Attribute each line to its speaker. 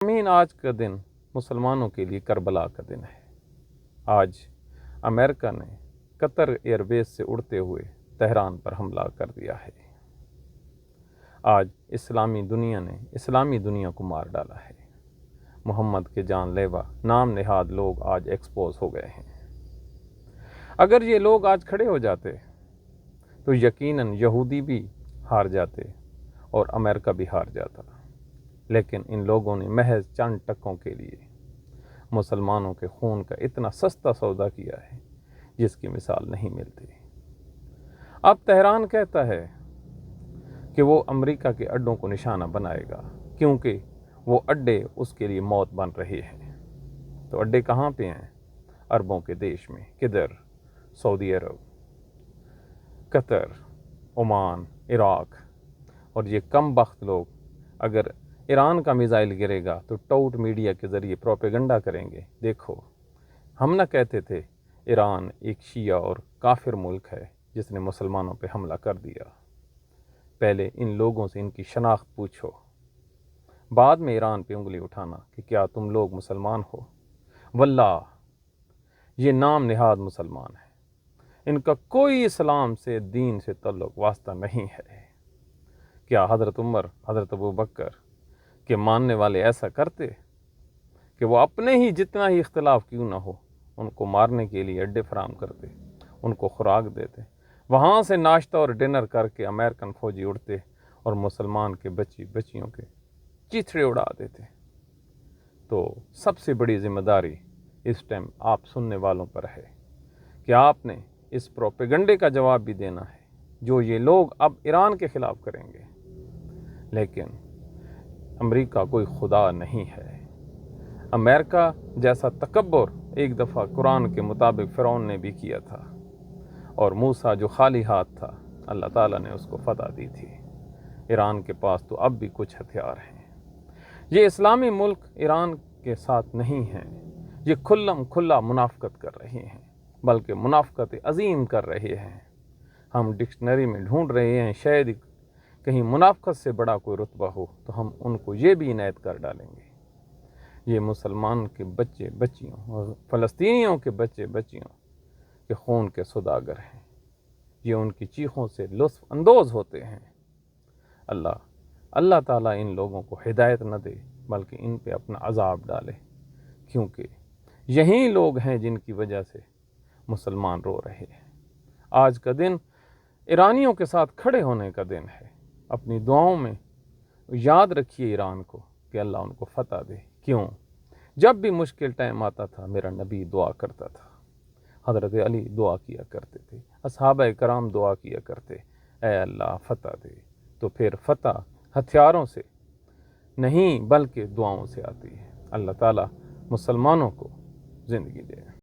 Speaker 1: آج کا دن مسلمانوں کے لیے کربلا کا دن ہے۔ آج امریکہ نے قطر ایئر بیس سے اڑتے ہوئے تہران پر حملہ کر دیا ہے۔ آج اسلامی دنیا کو مار ڈالا ہے۔ محمد کے جان لیوا نام نہاد لوگ آج ایکسپوز ہو گئے ہیں۔ اگر یہ لوگ آج کھڑے ہو جاتے تو یقیناً یہودی بھی ہار جاتے اور امریکہ بھی ہار جاتا، لیکن ان لوگوں نے محض چند ٹکوں کے لیے مسلمانوں کے خون کا اتنا سستا سودا کیا ہے جس کی مثال نہیں ملتی۔ اب تہران کہتا ہے کہ وہ امریکہ کے اڈوں کو نشانہ بنائے گا کیونکہ وہ اڈے اس کے لیے موت بن رہے ہیں۔ تو اڈے کہاں پہ ہیں؟ عربوں کے دیش میں۔ کدھر؟ سعودی عرب، قطر، عمان، عراق۔ اور یہ کم بخت لوگ اگر ایران کا میزائل گرے گا تو ٹاؤٹ میڈیا کے ذریعے پروپیگنڈا کریں گے، دیکھو ہم نہ کہتے تھے ایران ایک شیعہ اور کافر ملک ہے جس نے مسلمانوں پہ حملہ کر دیا۔ پہلے ان لوگوں سے ان کی شناخت پوچھو، بعد میں ایران پہ انگلی اٹھانا کہ کیا تم لوگ مسلمان ہو۔ واللہ یہ نام نہاد مسلمان ہے، ان کا کوئی اسلام سے دین سے تعلق واسطہ نہیں ہے۔ کیا حضرت عمر، حضرت ابوبکر کے ماننے والے ایسا کرتے کہ وہ اپنے ہی جتنا ہی اختلاف کیوں نہ ہو ان کو مارنے کے لیے اڈے فراہم کرتے، ان کو خوراک دیتے، وہاں سے ناشتہ اور ڈنر کر کے امریکن فوجی اڑتے اور مسلمان کے بچیوں کے چیتھڑے اڑا دیتے؟ تو سب سے بڑی ذمہ داری اس ٹائم آپ سننے والوں پر ہے کہ آپ نے اس پروپیگنڈے کا جواب بھی دینا ہے جو یہ لوگ اب ایران کے خلاف کریں گے۔ لیکن امریکہ کوئی خدا نہیں ہے۔ امریکہ جیسا تکبر ایک دفعہ قرآن کے مطابق فرعون نے بھی کیا تھا، اور موسیٰ جو خالی ہاتھ تھا اللہ تعالیٰ نے اس کو فتح دی تھی۔ ایران کے پاس تو اب بھی کچھ ہتھیار ہیں۔ یہ اسلامی ملک ایران کے ساتھ نہیں ہیں، یہ کھلا منافقت کر رہے ہیں، بلکہ منافقت عظیم کر رہے ہیں۔ ہم ڈکشنری میں ڈھونڈ رہے ہیں، شاید کہیں منافقت سے بڑا کوئی رتبہ ہو تو ہم ان کو یہ بھی عنایت کر ڈالیں گے۔ یہ مسلمان کے بچے بچیوں، فلسطینیوں کے بچے بچیوں کے خون کے سوداگر ہیں، یہ ان کی چیخوں سے لطف اندوز ہوتے ہیں۔ اللہ تعالیٰ ان لوگوں کو ہدایت نہ دے بلکہ ان پہ اپنا عذاب ڈالے، کیونکہ یہی لوگ ہیں جن کی وجہ سے مسلمان رو رہے ہیں۔ آج کا دن ایرانیوں کے ساتھ کھڑے ہونے کا دن ہے۔ اپنی دعاؤں میں یاد رکھیے ایران کو کہ اللہ ان کو فتح دے۔ کیوں؟ جب بھی مشکل ٹائم آتا تھا میرا نبی دعا کرتا تھا، حضرت علی دعا کیا کرتے تھے، اصحابہ کرام دعا کیا کرتے، اے اللہ فتح دے۔ تو پھر فتح ہتھیاروں سے نہیں بلکہ دعاؤں سے آتی ہے۔ اللہ تعالیٰ مسلمانوں کو زندگی دے۔